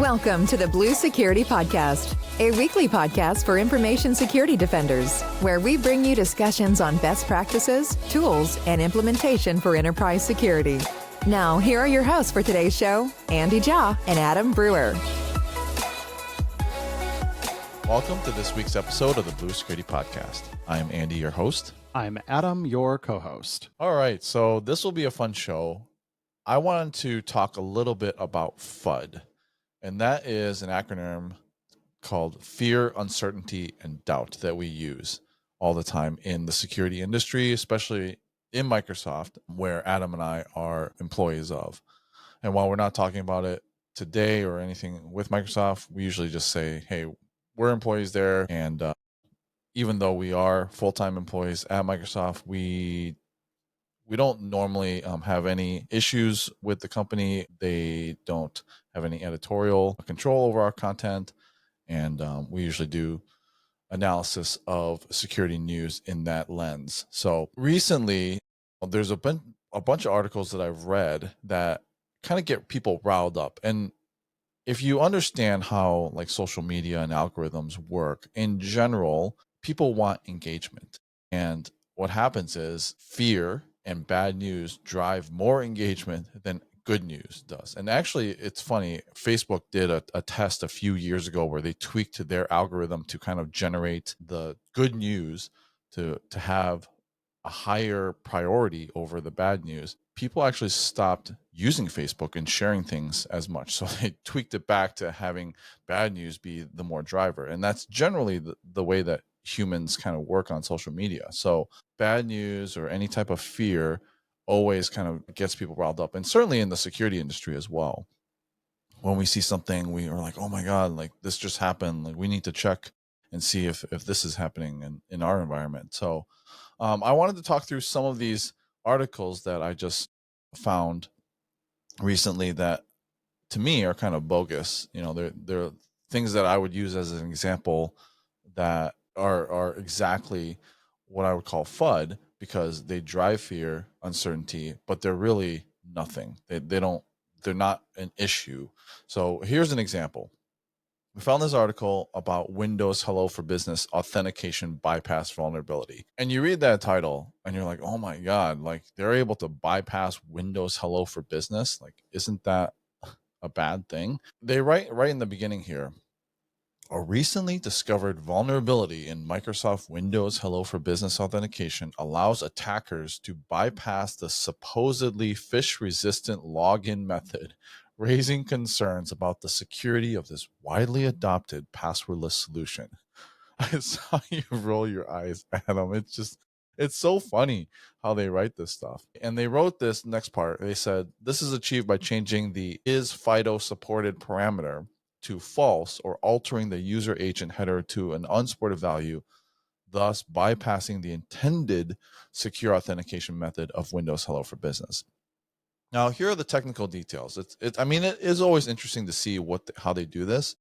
Welcome to the Blue Security Podcast, a weekly podcast for information security defenders, where we bring you discussions on best practices, tools, and implementation for enterprise security. Now, here are your hosts for today's show, Andy Jha and Adam Brewer. Welcome to this week's episode of the Blue Security Podcast. I am Andy, your host. I'm Adam, your co-host. All right, so this will be a fun show. I wanted to talk a little bit about FUD, and that is an acronym called Fear, Uncertainty, and Doubt that we use all the time in the security industry, especially in Microsoft, where Adam and I are employees of. And while we're not talking about it today or anything with Microsoft, we usually just say, hey, we're employees there, and even though we are full-time employees at Microsoft, we don't normally have any issues with the company. They don't have any editorial control over our content, and we usually do analysis of security news in that lens. So recently, there's a bunch of articles that I've read that kind of get people riled up. And if you understand how like social media and algorithms work in general, people want engagement. And what happens is fear and bad news drive more engagement than good news does. And actually, it's funny, Facebook did a test a few years ago where they tweaked their algorithm to kind of generate the good news to have a higher priority over the bad news. People actually stopped using Facebook and sharing things as much. So they tweaked it back to having bad news be the more driver. And that's generally the way that humans kind of work on social media. So bad news or any type of fear always kind of gets people riled up. And certainly in the security industry as well. When we see something, we are like, oh my God, like this just happened. Like we need to check and see if this is happening in our environment. So I wanted to talk through some of these articles that I just found recently that to me are kind of bogus. You know, they're things that I would use as an example that are exactly what I would call FUD, because they drive fear, uncertainty, but they're really nothing. They're not an issue. So here's an example. We found this article about Windows Hello for Business authentication bypass vulnerability. And you read that title and you're like, oh my God, like they're able to bypass Windows Hello for Business. Like, isn't that a bad thing? They write right in the beginning here, a recently discovered vulnerability in Microsoft Windows Hello for Business authentication allows attackers to bypass the supposedly phish-resistant login method, raising concerns about the security of this widely adopted passwordless solution. I saw you roll your eyes, Adam. It's so funny how they write this stuff. And they wrote this next part. They said, this is achieved by changing the is FIDO supported parameter to false or altering the user agent header to an unsupported value, thus bypassing the intended secure authentication method of Windows Hello for Business. Now, here are the technical details. It is always interesting to see how they do this.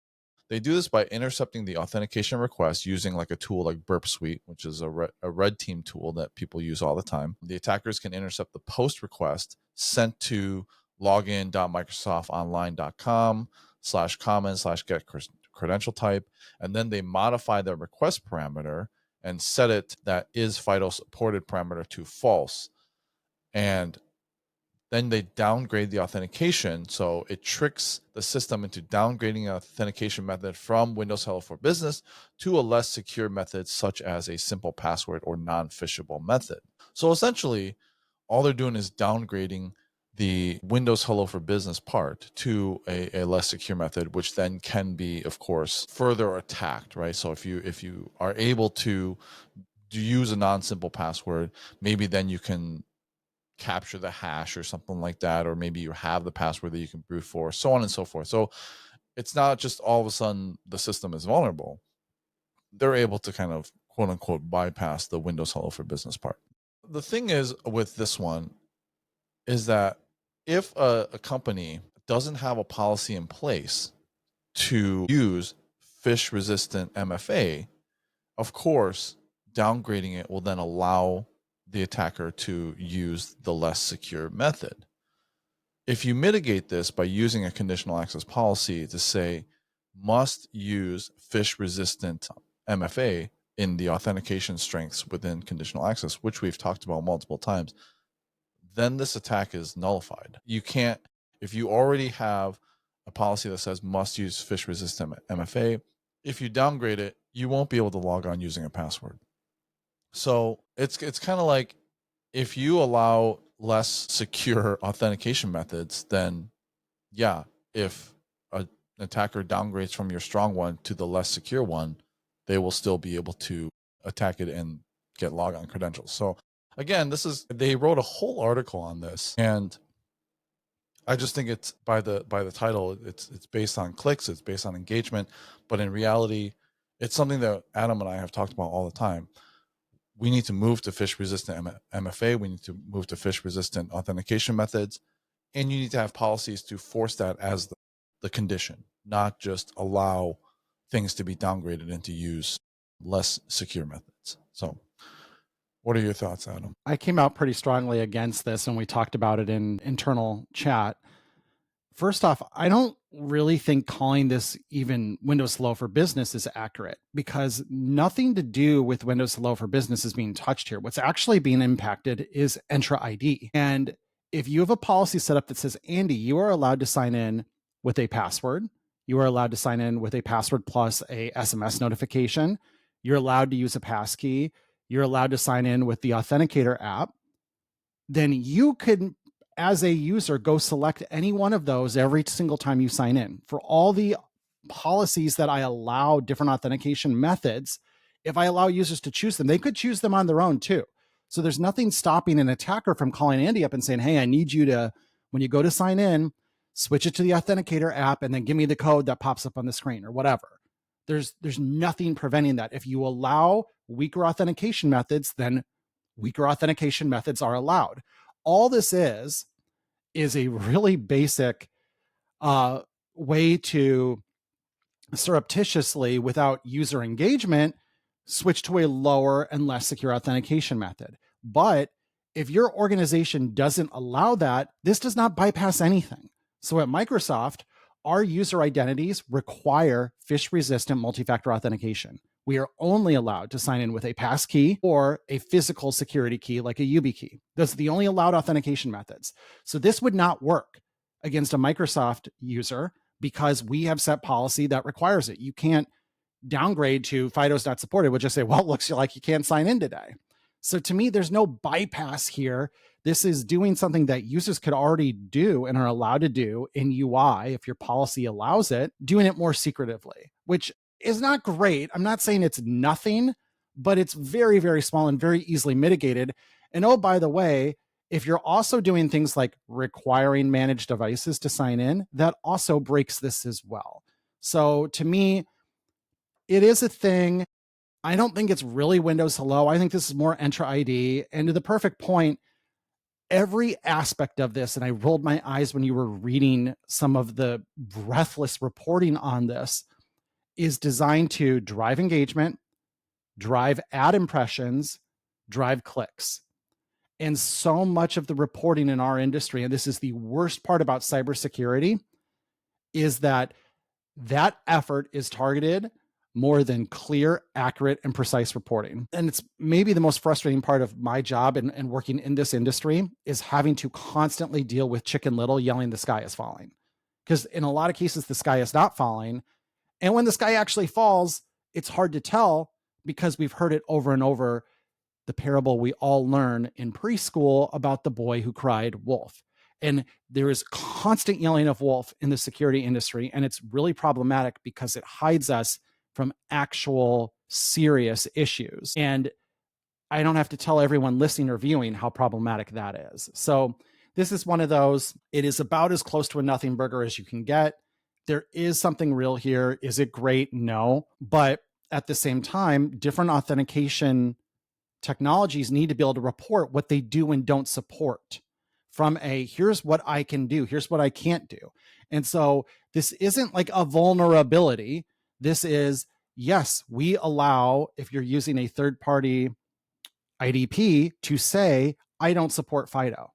They do this by intercepting the authentication request using like a tool like Burp Suite, which is a red team tool that people use all the time. The attackers can intercept the post request sent to login.microsoftonline.com/common/get credential type, and then they modify the request parameter and set it that is FIDO supported parameter to false. And then they downgrade the authentication. So it tricks the system into downgrading an authentication method from Windows Hello for Business to a less secure method, such as a simple password or non-phishable method. So essentially, all they're doing is downgrading the Windows Hello for Business part to a less secure method, which then can be, of course, further attacked, right? So if you are able to use a non-simple password, maybe then you can capture the hash or something like that, or maybe you have the password that you can brute force, so on and so forth. So it's not just all of a sudden the system is vulnerable. They're able to kind of quote unquote bypass the Windows Hello for Business part. The thing is with this one is that if a company doesn't have a policy in place to use phish resistant MFA, of course, downgrading it will then allow the attacker to use the less secure method. If you mitigate this by using a conditional access policy to say, must use phish resistant MFA in the authentication strengths within conditional access, which we've talked about multiple times, then this attack is nullified. You can't, if you already have a policy that says must use phish resistant MFA, if you downgrade it, you won't be able to log on using a password. So it's kind of like, if you allow less secure authentication methods, then yeah, if an attacker downgrades from your strong one to the less secure one, they will still be able to attack it and get logon credentials. So again, they wrote a whole article on this, and I just think it's by the title, it's based on clicks, it's based on engagement, but in reality, it's something that Adam and I have talked about all the time. We need to move to phish resistant MFA. We need to move to phish resistant authentication methods. And you need to have policies to force that as the condition, not just allow things to be downgraded and to use less secure methods. So what are your thoughts, Adam? I came out pretty strongly against this, and we talked about it in internal chat. First off, I don't really think calling this even Windows Hello for Business is accurate, because nothing to do with Windows Hello for Business is being touched here. What's actually being impacted is Entra ID. And if you have a policy set up that says, Andy, you are allowed to sign in with a password, you are allowed to sign in with a password plus a SMS notification, you're allowed to use a passkey, you're allowed to sign in with the Authenticator app, then you could, as a user, go select any one of those every single time you sign in. For all the policies that I allow different authentication methods, if I allow users to choose them, they could choose them on their own too. So there's nothing stopping an attacker from calling Andy up and saying, hey, I need you to, when you go to sign in, switch it to the Authenticator app and then give me the code that pops up on the screen or whatever. There's nothing preventing that. If you allow weaker authentication methods, then weaker authentication methods are allowed. All this is a really basic way to surreptitiously, without user engagement, switch to a lower and less secure authentication method. But if your organization doesn't allow that, this does not bypass anything. So at Microsoft, our user identities require phish-resistant multi-factor authentication. We are only allowed to sign in with a passkey or a physical security key like a YubiKey. Those are the only allowed authentication methods. So this would not work against a Microsoft user because we have set policy that requires it. You can't downgrade to FIDO's not supported. We'll just say, well, it looks like you can't sign in today. So to me, there's no bypass here. This is doing something that users could already do and are allowed to do in UI if your policy allows it, doing it more secretively, which is not great. I'm not saying it's nothing, but it's very, very small and very easily mitigated. And oh, by the way, if you're also doing things like requiring managed devices to sign in, that also breaks this as well. So to me, it is a thing. I don't think it's really Windows Hello. I think this is more Entra ID. And to the perfect point, every aspect of this, and I rolled my eyes when you were reading some of the breathless reporting on this, is designed to drive engagement, drive ad impressions, drive clicks. And so much of the reporting in our industry, and this is the worst part about cybersecurity, is that effort is targeted more than clear, accurate, and precise reporting. And it's maybe the most frustrating part of my job and working in this industry is having to constantly deal with Chicken Little yelling the sky is falling. Because in a lot of cases, the sky is not falling. And when the sky actually falls, it's hard to tell because we've heard it over and over, the parable we all learn in preschool about the boy who cried wolf. And there is constant yelling of wolf in the security industry. And it's really problematic because it hides us from actual serious issues. And I don't have to tell everyone listening or viewing how problematic that is. So this is one of those, it is about as close to a nothing burger as you can get. There is something real here. Is it great? No. But at the same time, different authentication technologies need to be able to report what they do and don't support from a, here's what I can do, here's what I can't do. And so this isn't like a vulnerability. This is, yes, we allow, if you're using a third-party IDP, to say, I don't support FIDO.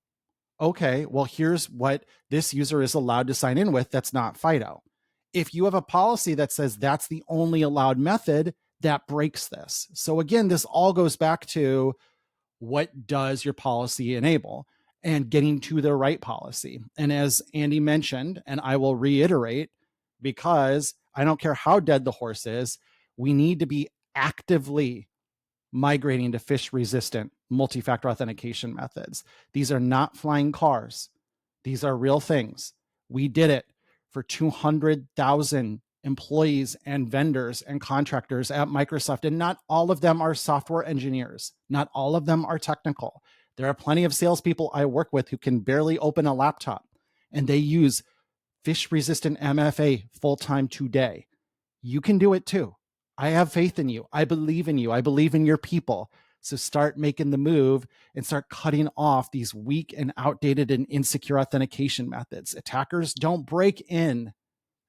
okay, well, here's what this user is allowed to sign in with that's not FIDO. If you have a policy that says that's the only allowed method, that breaks this. So again, this all goes back to what does your policy enable and getting to the right policy. And as Andy mentioned, and I will reiterate, because I don't care how dead the horse is, we need to be actively migrating to phish resistant multi-factor authentication methods. These are not flying cars. These are real things. We did it for 200,000 employees and vendors and contractors at Microsoft. And not all of them are software engineers. Not all of them are technical. There are plenty of salespeople I work with who can barely open a laptop, and they use phish resistant MFA full time today. You can do it too. I have faith in you. I believe in you. I believe in your people. So start making the move and start cutting off these weak and outdated and insecure authentication methods. Attackers don't break in,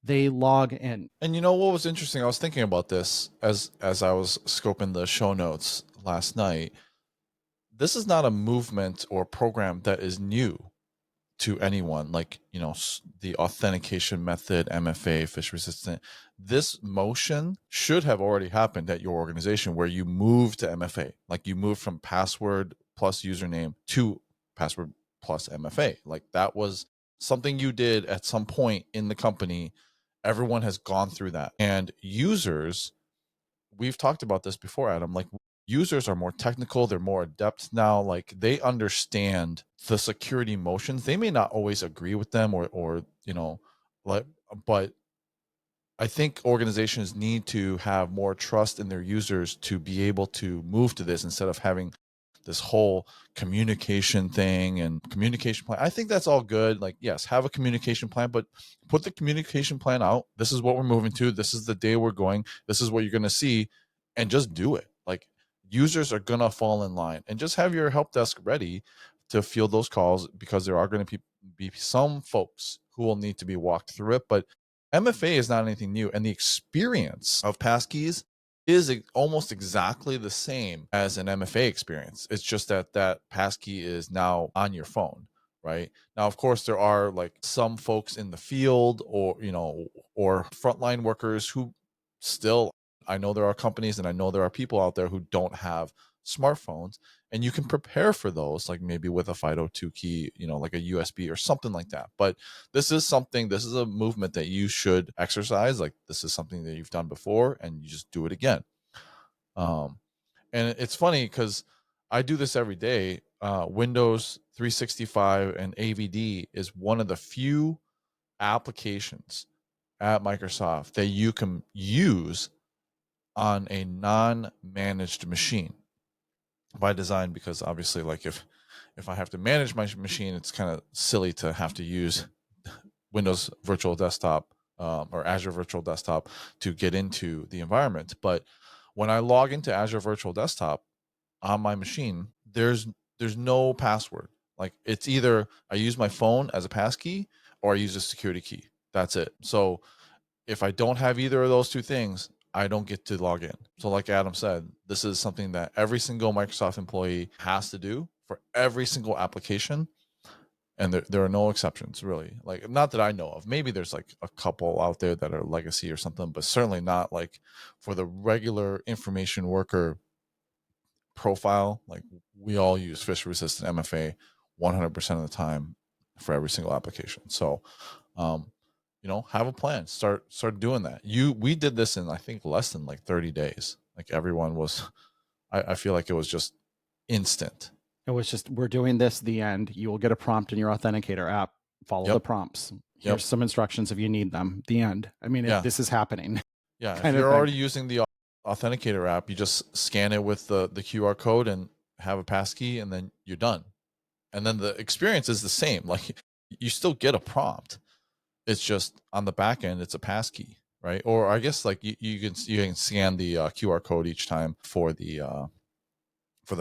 they log in. And you know what was interesting? I was thinking about this as I was scoping the show notes last night. This is not a movement or program that is new to anyone, like, you know, the authentication method, MFA, phish resistant. This motion should have already happened at your organization, where you move to MFA, like you move from password plus username to password plus MFA. Like that was something you did at some point in the company. Everyone has gone through that. And users, we've talked about this before, Adam, like users are more technical, they're more adept now, like they understand the security motions. They may not always agree with them or you know, like, but I think organizations need to have more trust in their users to be able to move to this, instead of having this whole communication thing and communication plan. I think that's all good. Like, yes, have a communication plan, but put the communication plan out. This is what we're moving to. This is the day we're going. This is what you're going to see, and just do it. Like, users are going to fall in line, and just have your help desk ready to field those calls, because there are going to be some folks who will need to be walked through it. But MFA is not anything new, and the experience of Passkeys is almost exactly the same as an MFA experience. It's just that that passkey is now on your phone, right? Now, of course, there are like some folks in the field, or, you know, or frontline workers who still, I know there are companies and I know there are people out there who don't have smartphones, and you can prepare for those, like maybe with a FIDO2 key, you know, like a USB or something like that. But this is a movement that you should exercise. Like, this is something that you've done before, and you just do it again. And it's funny because I do this every day. Windows 365 and AVD is one of the few applications at Microsoft that you can use on a non-managed machine by design, because obviously, like, if I have to manage my machine, it's kind of silly to have to use Windows Virtual Desktop or Azure Virtual Desktop to get into the environment. But when I log into Azure Virtual Desktop on my machine, there's no password. Like, it's either I use my phone as a passkey or I use a security key. That's it. So if I don't have either of those two things, I don't get to log in. So like Adam said, this is something that every single Microsoft employee has to do for every single application. And there are no exceptions, really. Like, not that I know of. Maybe there's like a couple out there that are legacy or something, but certainly not like for the regular information worker profile. Like, we all use phish resistant MFA 100% of the time for every single application. So, you know, have a plan. Start doing that. We did this in, I think, less than like 30 days. Like, everyone was, I feel like it was just instant. It was just, we're doing this, the end. You will get a prompt in your Authenticator app. Follow the prompts. Here's some instructions if you need them. The end. I mean, this is happening. Yeah. If you're already using the Authenticator app, you just scan it with the QR code and have a passkey, and then you're done. And then the experience is the same. Like, you still get a prompt. It's just on the back end, it's a passkey, right? Or I guess like you can scan the QR code each time for the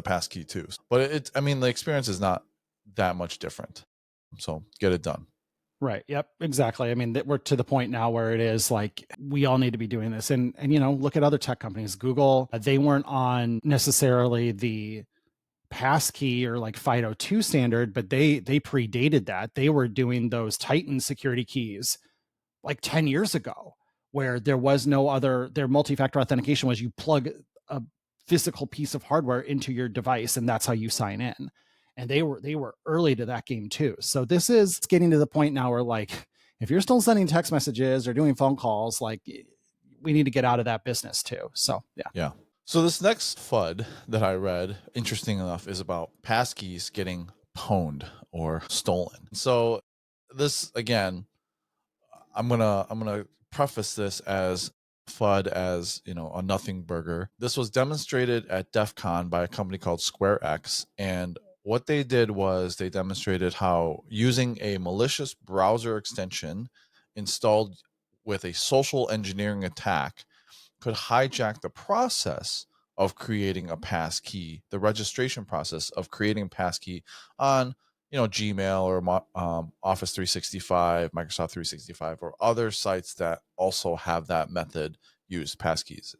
passkey too. But I mean, the experience is not that much different. So get it done. Right. Yep. Exactly. I mean, we're to the point now where it is like, we all need to be doing this. And, you know, look at other tech companies. Google, they weren't on necessarily the passkey or like FIDO2 standard, but they predated that. They were doing those Titan security keys like 10 years ago, where there was no other, their multi-factor authentication was you plug a physical piece of hardware into your device and that's how you sign in. And they were early to that game too. So this is getting to the point now where, like, if you're still sending text messages or doing phone calls, like, we need to get out of that business too. So Yeah. So this next FUD that I read, interesting enough, is about passkeys getting pwned or stolen. So this, again, I'm gonna preface this as FUD as, you know, a nothing burger. This was demonstrated at DEF CON by a company called SquareX, and what they did was they demonstrated how using a malicious browser extension installed with a social engineering attack could hijack the process of creating a passkey, the registration process of creating a passkey on, you know, Gmail or Office 365, Microsoft 365, or other sites that also have that method used, passkeys.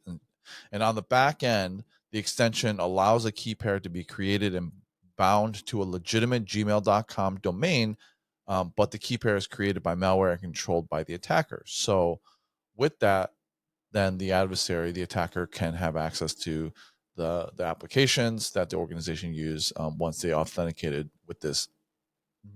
And on the back end, the extension allows a key pair to be created and bound to a legitimate gmail.com domain, but the key pair is created by malware and controlled by the attacker. So with that, then the adversary, the attacker, can have access to the applications that the organization use once they authenticated with this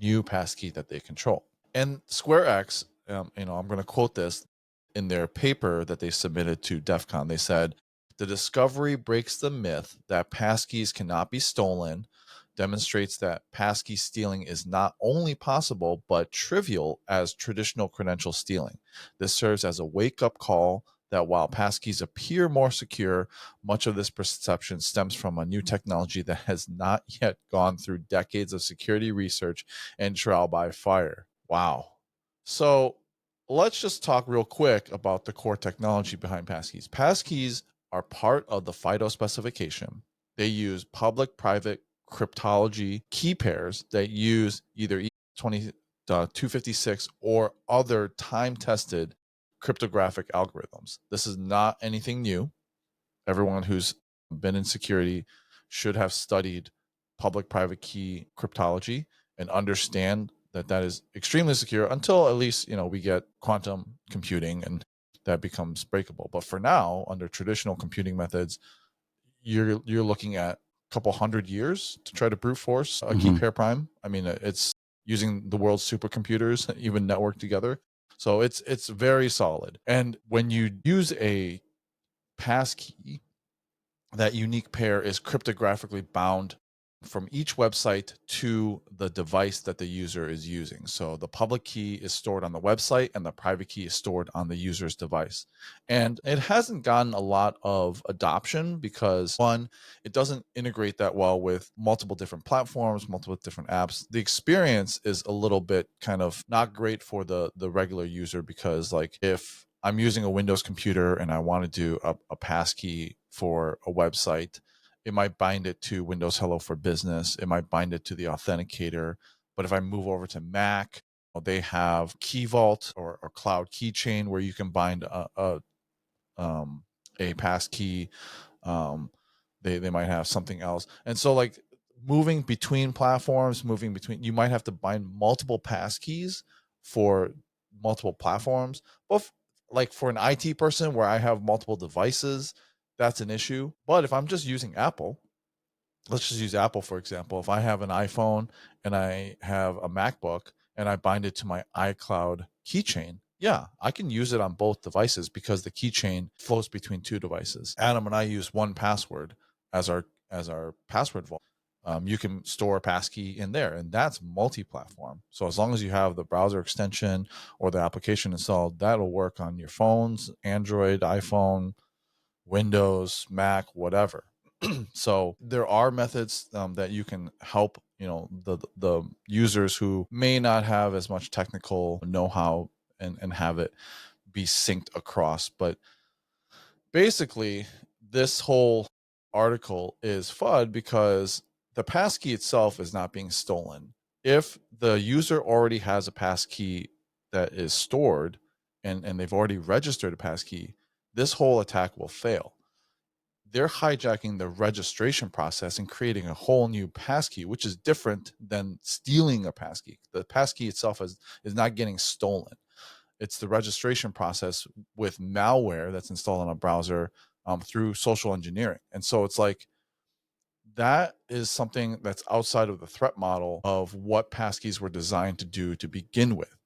new passkey that they control. And SquareX, you know, I'm going to quote this in their paper that they submitted to DEF CON. They said, the discovery breaks the myth that passkeys cannot be stolen, demonstrates that passkey stealing is not only possible, but trivial as traditional credential stealing. This serves as a wake-up call that while passkeys appear more secure, much of this perception stems from a new technology that has not yet gone through decades of security research and trial by fire. Wow. So let's just talk real quick about the core technology behind passkeys. Passkeys are part of the FIDO specification. They use public-private cryptology key pairs that use either 256 or other time-tested cryptographic algorithms. This is not anything new. Everyone who's been in security should have studied public-private key cryptology and understand that that is extremely secure until at least, you know, we get quantum computing and that becomes breakable. But for now, under traditional computing methods, you're looking at a couple hundred years to try to brute force a key pair prime. I mean, it's using the world's supercomputers even networked together. So it's very solid. And when you use a passkey, that unique pair is cryptographically bound from each website to the device that the user is using. So the public key is stored on the website and the private key is stored on the user's device. And it hasn't gotten a lot of adoption because, one, it doesn't integrate that well with multiple different platforms, multiple different apps. The experience is a little bit kind of not great for the regular user because, like, if I'm using a Windows computer and I want to do a passkey for a website, it might bind it to Windows Hello for Business. It might bind it to the authenticator. But if I move over to Mac, they have Key Vault or Cloud Keychain where you can bind a passkey. They might have something else. And so, like, moving between platforms, you might have to bind multiple passkeys for multiple platforms. But like for an IT person where I have multiple devices, that's an issue. But if I'm just using Apple, let's just use Apple for example. If I have an iPhone and I have a MacBook and I bind it to my iCloud keychain, yeah, I can use it on both devices because the keychain flows between two devices. Adam and I use 1Password as our password vault. You can store a passkey in there, and that's multi-platform. So as long as you have the browser extension or the application installed, that'll work on your phones, Android, iPhone, Windows, Mac, whatever. So there are methods that you can help, you know, the users who may not have as much technical know-how and have it be synced across. But basically, this whole article is FUD because the passkey itself is not being stolen. If the user already has a passkey that is stored and they've already registered a passkey, this whole attack will fail. they're hijacking the registration process and creating a whole new passkey, which is different than stealing a passkey. The passkey itself is not getting stolen. It's the registration process with malware that's installed on a browser through social engineering. And so it's like, that is something that's outside of the threat model of what passkeys were designed to do to begin with.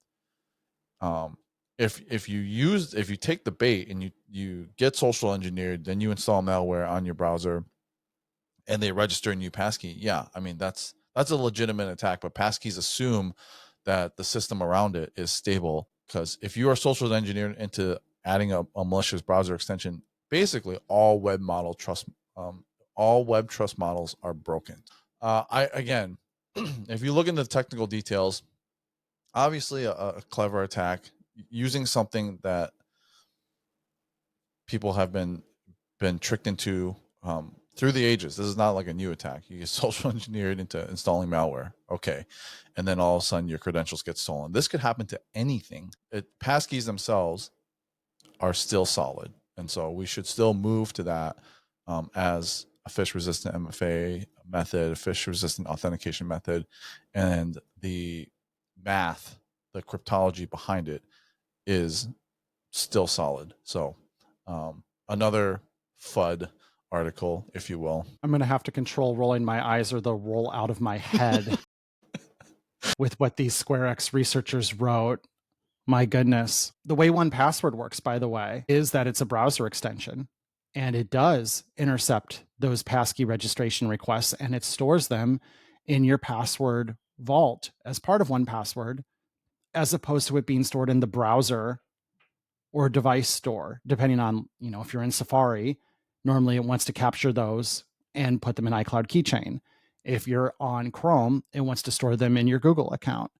If you take the bait and you get social engineered, then you install malware on your browser and they register a new passkey, yeah, I mean that's a legitimate attack. But passkeys assume that the system around it is stable, because if you are social engineered into adding a malicious browser extension, basically all web trust models are broken. Again, if you look into the technical details, obviously a clever attack using something that people have been tricked into through the ages. This is not like a new attack. You get social engineered into installing malware, okay, and then all of a sudden your credentials get stolen. This could happen to anything. Passkeys themselves are still solid, and so we should still move to that as a phish-resistant MFA method, a phish-resistant authentication method, and the math, the cryptology behind it is still solid. So another FUD article, if you will. I'm going to have to control rolling my eyes or they'll roll out of my head with what these SquareX researchers wrote. My goodness. The way 1Password works, by the way, is that it's a browser extension and it does intercept those passkey registration requests and it stores them in your password vault as part of 1Password, as opposed to it being stored in the browser or device store, depending on, if you're in Safari, normally it wants to capture those and put them in iCloud Keychain. If you're on Chrome, it wants to store them in your Google account.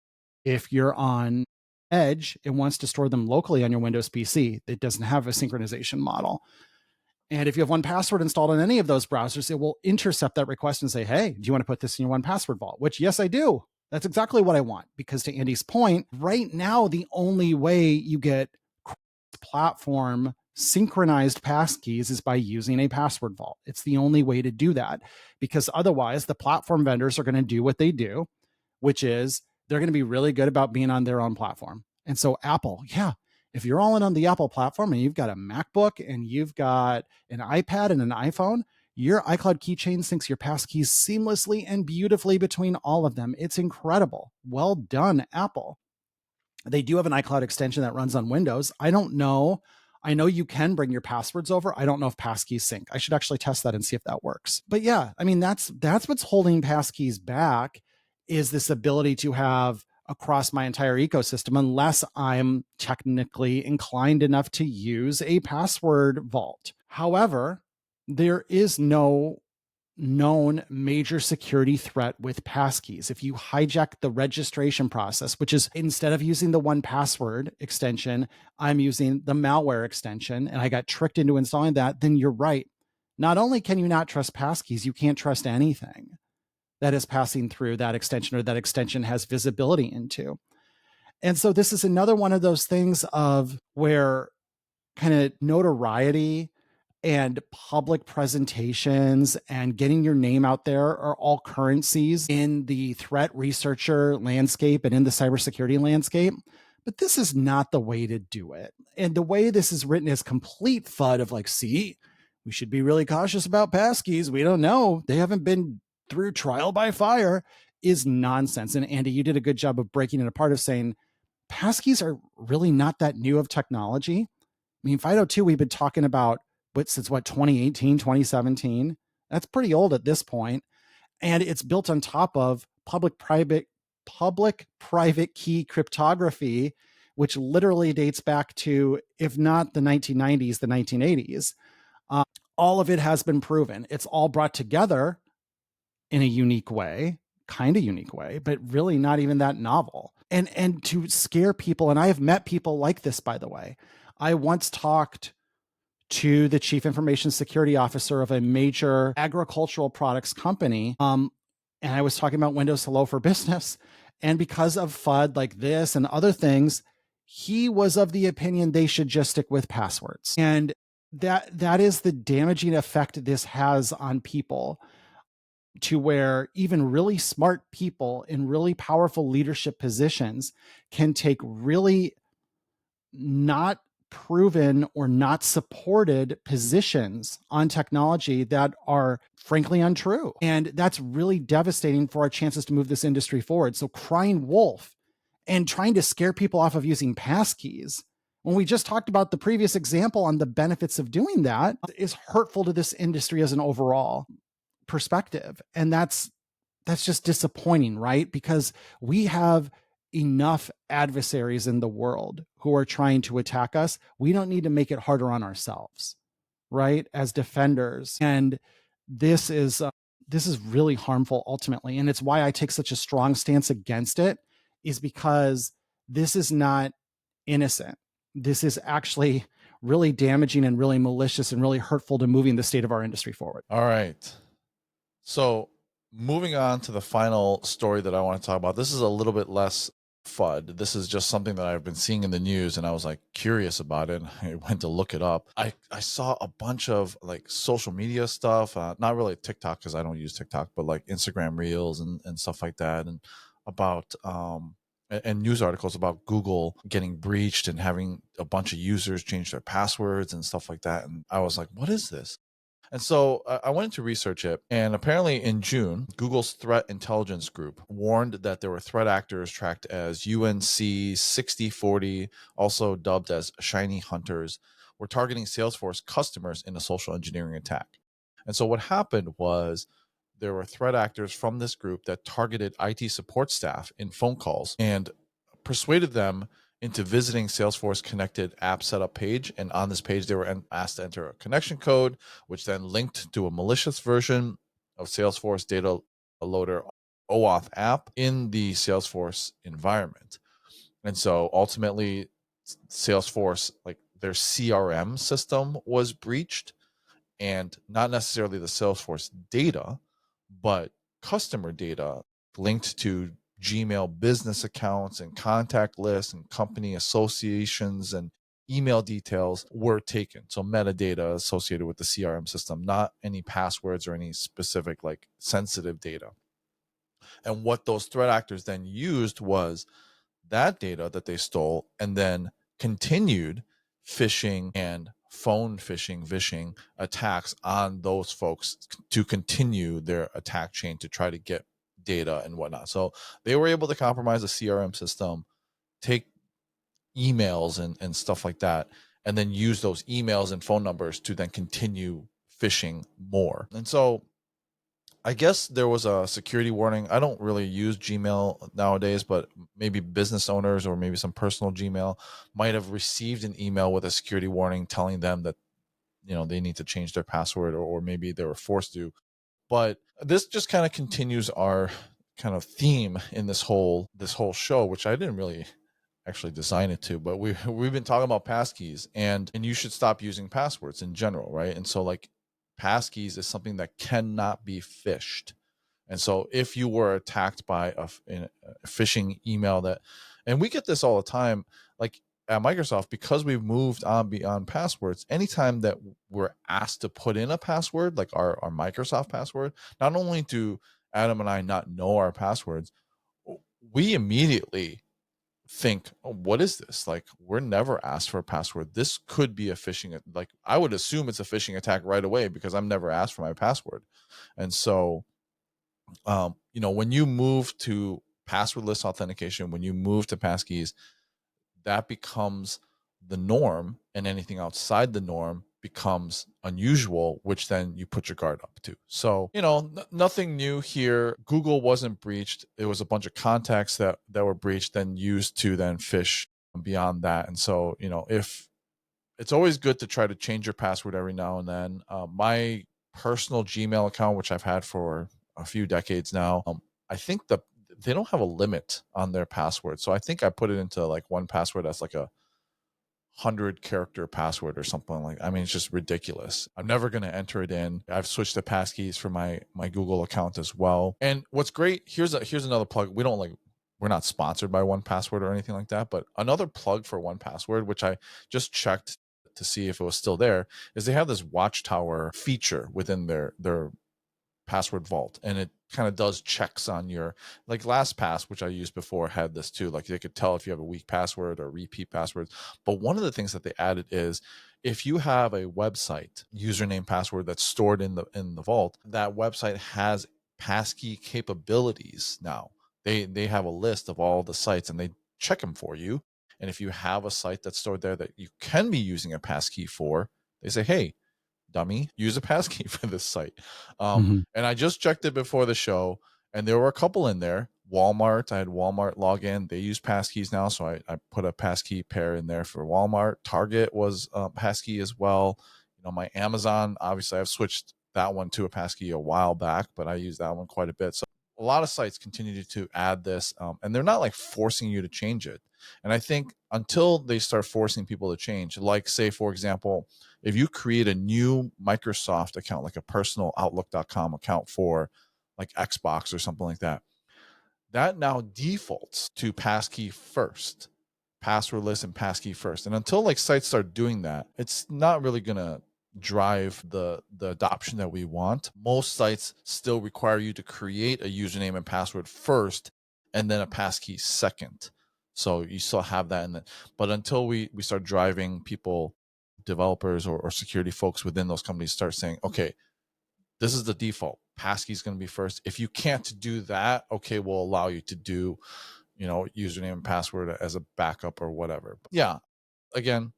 If you're on Edge, it wants to store them locally on your Windows PC. It doesn't have a synchronization model. And if you have 1Password installed on any of those browsers, it will intercept that request and say, hey, do you want to put this in your 1Password vault? Which, yes, I do. That's exactly what I want. Because to Andy's point, right now, the only way you get platform synchronized passkeys is by using a password vault. It's the only way to do that, because otherwise the platform vendors are going to do what they do, which is they're going to be really good about being on their own platform. And so Apple, yeah, if you're all in on the Apple platform and you've got a MacBook and you've got an iPad and an iPhone, your iCloud Keychain syncs your passkeys seamlessly and beautifully between all of them. It's incredible. Well done, Apple. They do have an iCloud extension that runs on Windows. I don't know. I know you can bring your passwords over. I don't know if passkeys sync. I should actually test that and see if that works. But yeah, I mean, that's what's holding passkeys back, is this ability to have across my entire ecosystem, unless I'm technically inclined enough to use a password vault. However, there is no known major security threat with passkeys. If you hijack the registration process, which is, instead of using the 1Password extension, I'm using the malware extension, and I got tricked into installing that, then you're right. Not only can you not trust passkeys, you can't trust anything that is passing through that extension or that extension has visibility into. And so this is another one of those things of where kind of notoriety and public presentations and getting your name out there are all currencies in the threat researcher landscape and in the cybersecurity landscape. But this is not the way to do it. And the way this is written is complete FUD of like, see, we should be really cautious about passkeys. We don't know. They haven't been through trial by fire, is nonsense. And Andy, you did a good job of breaking it apart, of saying passkeys are really not that new of technology. I mean, FIDO2, we've been talking about since 2018, 2017. That's pretty old at this point. And it's built on top of public-private key cryptography, which literally dates back to, if not the 1990s, the 1980s. All of it has been proven. It's all brought together in a unique way, kind of unique way, but really not even that novel. And to scare people, and I have met people like this, by the way. I once talked to the chief information security officer of a major agricultural products company. And I was talking about Windows Hello for Business. And because of FUD like this and other things, he was of the opinion they should just stick with passwords. And that is the damaging effect this has on people, to where even really smart people in really powerful leadership positions can take really not proven or not supported positions on technology that are frankly untrue. And that's really devastating for our chances to move this industry forward. So crying wolf and trying to scare people off of using passkeys, when we just talked about the previous example on the benefits of doing that, is hurtful to this industry as an overall perspective. And that's just disappointing, right? Because we have enough adversaries in the world who are trying to attack us. We don't need to make it harder on ourselves, right? As defenders. And this is really harmful ultimately. And it's why I take such a strong stance against it, is because this is not innocent. This is actually really damaging and really malicious and really hurtful to moving the state of our industry forward. All right. So moving on to the final story that I want to talk about. This is a little bit less FUD. This is just something that I've been seeing in the news, and I was like curious about it. I went to look it up. I saw a bunch of like social media stuff, not really TikTok because I don't use TikTok, but like Instagram Reels and stuff like that, and about and news articles about Google getting breached and having a bunch of users change their passwords and stuff like that. And I was like, what is this? And so I went to research it, and apparently in June, Google's Threat Intelligence Group warned that there were threat actors tracked as UNC 6040, also dubbed as Shiny Hunters, were targeting Salesforce customers in a social engineering attack. And so what happened was there were threat actors from this group that targeted IT support staff in phone calls and persuaded them into visiting Salesforce connected app setup page. And on this page, they were asked to enter a connection code, which then linked to a malicious version of Salesforce data loader OAuth app in the Salesforce environment. And so ultimately, Salesforce, like their CRM system was breached, and not necessarily the Salesforce data, but customer data linked to Gmail business accounts and contact lists and company associations and email details were taken. So metadata associated with the CRM system, not any passwords or any specific like sensitive data. And what those threat actors then used was that data that they stole and then continued phishing and phone phishing attacks on those folks to continue their attack chain to try to get data and whatnot. So they were able to compromise the CRM system, take emails and stuff like that, and then use those emails and phone numbers to then continue phishing more. And so I guess there was a security warning. I don't really use Gmail nowadays, but maybe business owners or maybe some personal Gmail might have received an email with a security warning telling them that, you know, they need to change their password, or maybe they were forced to. But this just kind of continues our kind of theme in this whole show, which I didn't really actually design it to, but we've been talking about passkeys, and you should stop using passwords in general, right? And so like passkeys is something that cannot be phished. And so if you were attacked by a phishing email that, and we get this all the time, like at Microsoft, because we've moved on beyond passwords, anytime that we're asked to put in a password, like our Microsoft password, not only do Adam and I not know our passwords, we immediately think, oh, what is this? Like, we're never asked for a password. This could be a phishing. Like, I would assume it's a phishing attack right away because I'm never asked for my password. And so, you know, when you move to passwordless authentication, when you move to passkeys, that becomes the norm, and anything outside the norm becomes unusual, which then you put your guard up to. So, you know, nothing new here. Google wasn't breached. It was a bunch of contacts that were breached, then used to then phish beyond that. And so, you know, if it's always good to try to change your password every now and then. My personal Gmail account, which I've had for a few decades now, I think they don't have a limit on their password. So I think I put it into like one password that's like a 100-character password or something like. I mean, it's just ridiculous. I'm never going to enter it in. I've switched to Passkeys for my Google account as well. And what's great, here's another plug. We're not sponsored by 1Password or anything like that, but another plug for 1Password, which I just checked to see if it was still there is they have this watchtower feature within their password vault, and it kind of does checks on your, like LastPass, which I used before, had this too. Like they could tell if you have a weak password or repeat passwords. But one of the things that they added is if you have a website username password that's stored in the vault, that website has passkey capabilities now. They have a list of all the sites and they check them for you. And if you have a site that's stored there that you can be using a passkey for, they say, hey, dummy, use a passkey for this site. And I just checked it before the show, and there were a couple in there. Walmart, I had Walmart login. They use passkeys now, so I put a passkey pair in there for Walmart. Target was passkey as well. My Amazon, obviously, I've switched that one to a passkey a while back, but I use that one quite a bit. So a lot of sites continue to add this, and they're not like forcing you to change it. And I think until they start forcing people to change, like say, for example, if you create a new Microsoft account, like a personal Outlook.com account for like Xbox or something like that, that now defaults to passkey first, passwordless and passkey first. And until like sites start doing that, it's not really going to drive the adoption that we want. Most sites still require you to create a username and password first and then a passkey second. So you still have that in the, but until we start driving people, developers or security folks within those companies start saying, okay, this is the default, passkey is going to be first. If you can't do that, okay, we'll allow you to do, username and password as a backup or whatever. But yeah, again,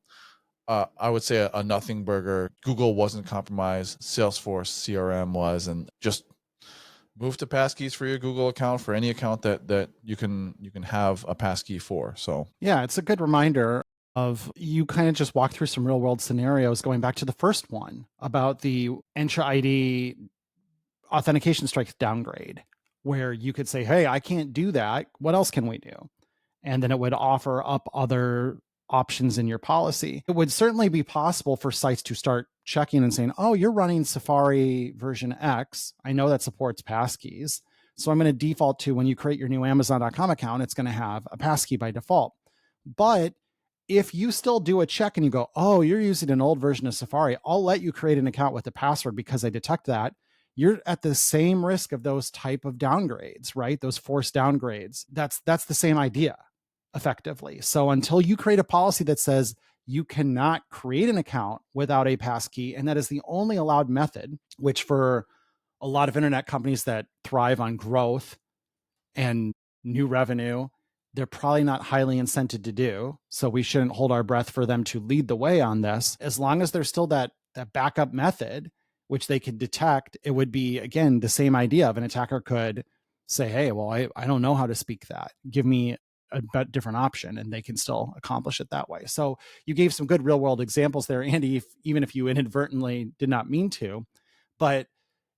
I would say a nothing burger. Google wasn't compromised. Salesforce CRM was, and just move to passkeys for your Google account, for any account that you can have a passkey for. So yeah, it's a good reminder of, you kind of just walk through some real world scenarios, going back to the first one about the Entra ID authentication strike downgrade, where you could say, hey, I can't do that. What else can we do? And then it would offer up other options in your policy. It would certainly be possible for sites to start checking and saying, oh, you're running Safari version X. I know that supports passkeys. So I'm going to default to, when you create your new Amazon.com account, it's going to have a passkey by default. But if you still do a check and you go, oh, you're using an old version of Safari, I'll let you create an account with a password because I detect that. You're at the same risk of those type of downgrades, right? Those forced downgrades. That's the same idea, effectively. So until you create a policy that says you cannot create an account without a passkey, and that is the only allowed method, which for a lot of internet companies that thrive on growth and new revenue, they're probably not highly incented to do. So we shouldn't hold our breath for them to lead the way on this. As long as there's still that backup method, which they could detect, it would be, again, the same idea of an attacker could say, hey, well, I don't know how to speak that. Give me a different option, and they can still accomplish it that way. So you gave some good real world examples there, Andy, even if you inadvertently did not mean to. But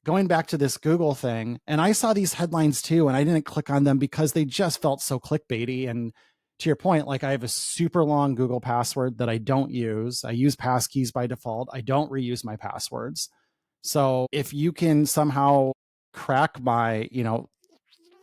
going back to this Google thing, and I saw these headlines too, and I didn't click on them because they just felt so clickbaity. And to your point, like, I have a super long Google password that I don't use. I use passkeys by default. I don't reuse my passwords. So if you can somehow crack my,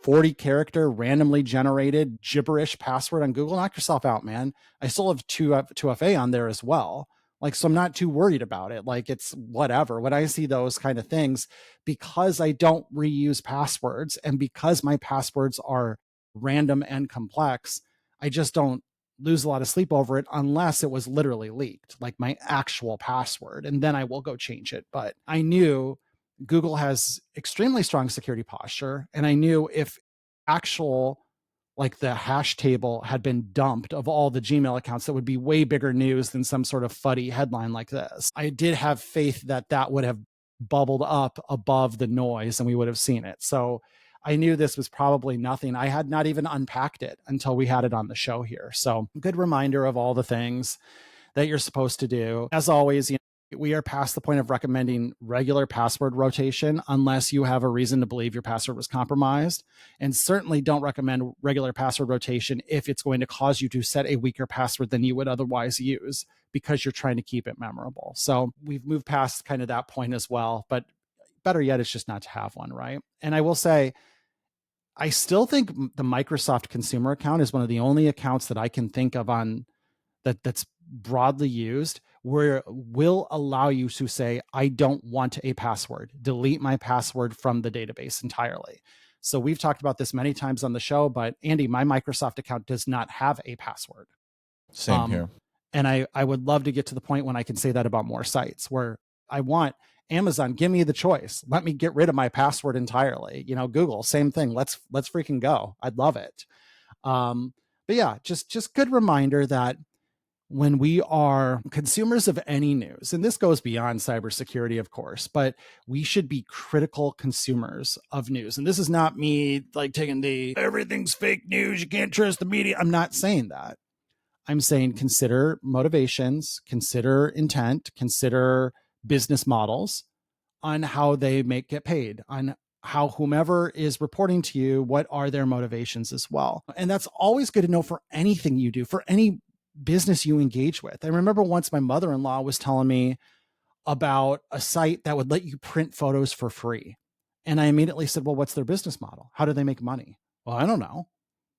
40 character randomly generated gibberish password on Google, knock yourself out, man. I still have 2FA on there as well. Like, so I'm not too worried about it. Like, it's whatever. When I see those kind of things, because I don't reuse passwords and because my passwords are random and complex, I just don't lose a lot of sleep over it unless it was literally leaked, like my actual password. And then I will go change it. But I knew Google has extremely strong security posture. And I knew if actual, like, the hash table had been dumped of all the Gmail accounts, that would be way bigger news than some sort of fuddy headline like this. I did have faith that that would have bubbled up above the noise and we would have seen it. So I knew this was probably nothing. I had not even unpacked it until we had it on the show here. So good reminder of all the things that you're supposed to do. As always, we are past the point of recommending regular password rotation unless you have a reason to believe your password was compromised. And certainly don't recommend regular password rotation if it's going to cause you to set a weaker password than you would otherwise use because you're trying to keep it memorable. So we've moved past kind of that point as well, but better yet, it's just not to have one, right? And I will say, I still think the Microsoft consumer account is one of the only accounts that I can think of on that's broadly used where will allow you to say, I don't want a password, delete my password from the database entirely. So we've talked about this many times on the show, but Andy, my Microsoft account does not have a password. Same here. And I would love to get to the point when I can say that about more sites where I want Amazon, give me the choice. Let me get rid of my password entirely. Google, same thing. Let's freaking go. I'd love it. But yeah, just good reminder that when we are consumers of any news, and this goes beyond cybersecurity, of course, but we should be critical consumers of news. And this is not me like taking the everything's fake news, you can't trust the media. I'm not saying that. I'm saying consider motivations, consider intent, consider business models on how they get paid, on how whomever is reporting to you, what are their motivations as well. And that's always good to know for anything you do, for any business you engage with. I remember once my mother-in-law was telling me about a site that would let you print photos for free. And I immediately said, well, what's their business model? How do they make money? Well, I don't know.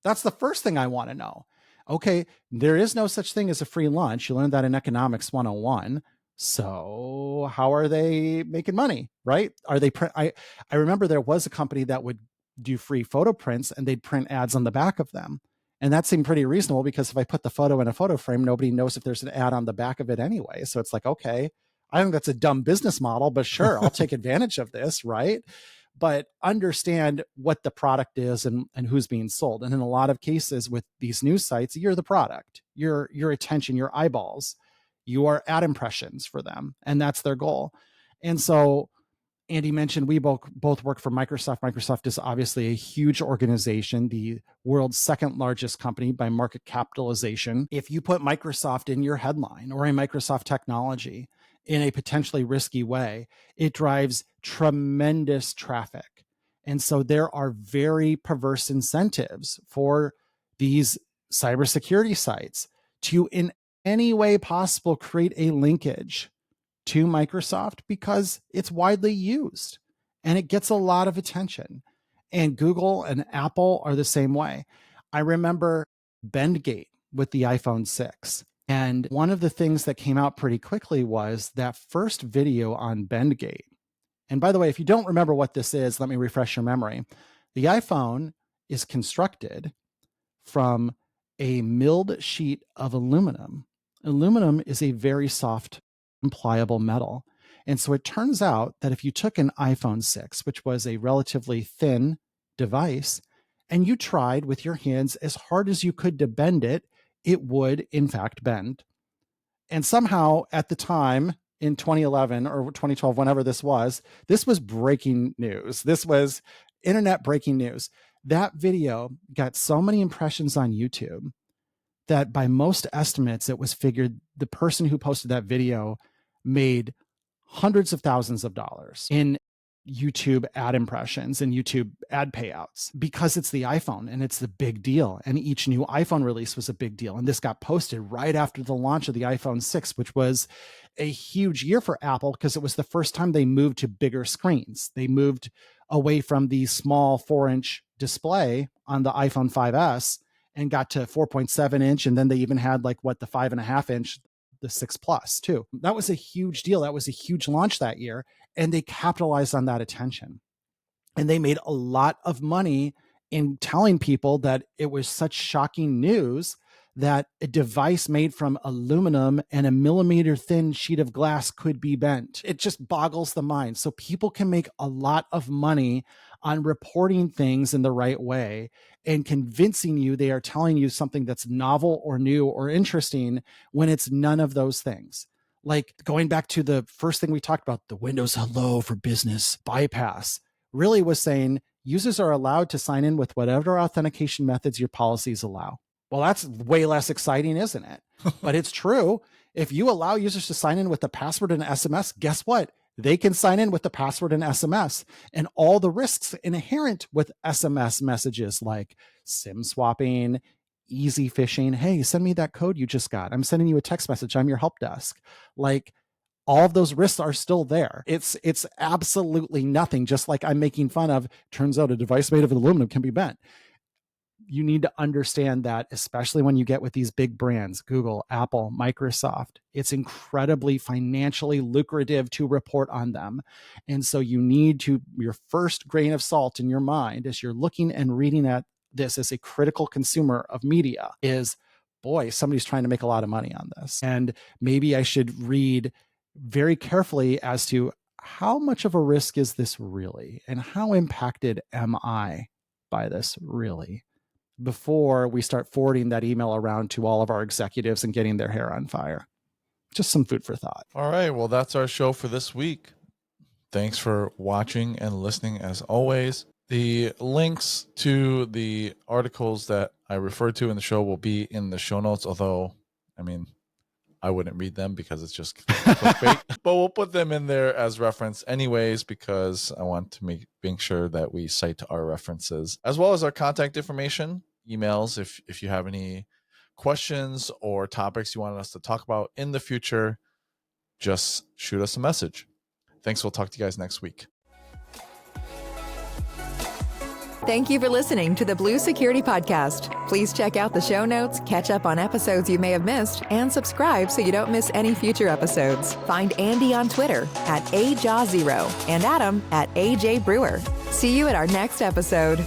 That's the first thing I want to know. Okay, there is no such thing as a free lunch. You learned that in Economics 101. So how are they making money, right? Are they I remember there was a company that would do free photo prints and they'd print ads on the back of them. And that seemed pretty reasonable because if I put the photo in a photo frame, nobody knows if there's an ad on the back of it anyway. So it's like, okay, I think that's a dumb business model, but sure, I'll take advantage of this, right? But understand what the product is and who's being sold. And in a lot of cases with these news sites, you're the product, your attention, your eyeballs, you are ad impressions for them. And that's their goal. And so Andy mentioned we both work for Microsoft. Microsoft is obviously a huge organization, the world's second largest company by market capitalization. If you put Microsoft in your headline or a Microsoft technology in a potentially risky way, it drives tremendous traffic. And so there are very perverse incentives for these cybersecurity sites to, in any way possible, create a linkage to Microsoft because it's widely used and it gets a lot of attention. And Google and Apple are the same way. I remember Bendgate with the iPhone 6. And one of the things that came out pretty quickly was that first video on Bendgate. And by the way, if you don't remember what this is, let me refresh your memory. The iPhone is constructed from a milled sheet of aluminum. Aluminum is a very soft and pliable metal. And so it turns out that if you took an iPhone 6, which was a relatively thin device, and you tried with your hands as hard as you could to bend it, it would in fact bend. And somehow at the time in 2011 or 2012, whenever this was breaking news. This was internet breaking news. That video got so many impressions on YouTube that by most estimates, it was figured the person who posted that video made hundreds of thousands of dollars in YouTube ad impressions and YouTube ad payouts because it's the iPhone and it's the big deal. And each new iPhone release was a big deal. And this got posted right after the launch of the iPhone 6, which was a huge year for Apple because it was the first time they moved to bigger screens. They moved away from the small 4-inch display on the iPhone 5S and got to 4.7 inch. And then they even had the 5.5 inch, the 6 Plus too. That was a huge deal. That was a huge launch that year. And they capitalized on that attention. And they made a lot of money in telling people that it was such shocking news that a device made from aluminum and a millimeter thin sheet of glass could be bent. It just boggles the mind. So people can make a lot of money on reporting things in the right way and convincing you they are telling you something that's novel or new or interesting when it's none of those things. Like going back to the first thing we talked about, the Windows Hello for Business bypass really was saying users are allowed to sign in with whatever authentication methods your policies allow. Well, that's way less exciting, isn't it? But it's true. If you allow users to sign in with the password and SMS, guess what? They can sign in with the password and SMS and all the risks inherent with SMS messages like SIM swapping, easy phishing. Hey, send me that code you just got. I'm sending you a text message. I'm your help desk. All of those risks are still there. It's absolutely nothing. Just like I'm making fun of, turns out a device made of aluminum can be bent. you need to understand that, especially when you get with these big brands, Google, Apple, Microsoft, it's incredibly financially lucrative to report on them. And so you need to, your first grain of salt in your mind as you're looking and reading at this as a critical consumer of media is, boy, somebody's trying to make a lot of money on this. And maybe I should read very carefully as to how much of a risk is this really? And how impacted am I by this really? Before we start forwarding that email around to all of our executives and getting their hair on fire. Just some food for thought. All right. Well, that's our show for this week. Thanks for watching and listening as always. The links to the articles that I referred to in the show will be in the show notes, although, I mean, I wouldn't read them because it's just clickbait, but we'll put them in there as reference anyways, because I want to make sure that we cite our references as well as our contact information, emails. If you have any questions or topics you want us to talk about in the future, just shoot us a message. Thanks. We'll talk to you guys next week. Thank you for listening to the Blue Security Podcast. Please check out the show notes, catch up on episodes you may have missed, and subscribe so you don't miss any future episodes. Find Andy on Twitter @AJaw0 and Adam @AJ Brewer. See you at our next episode.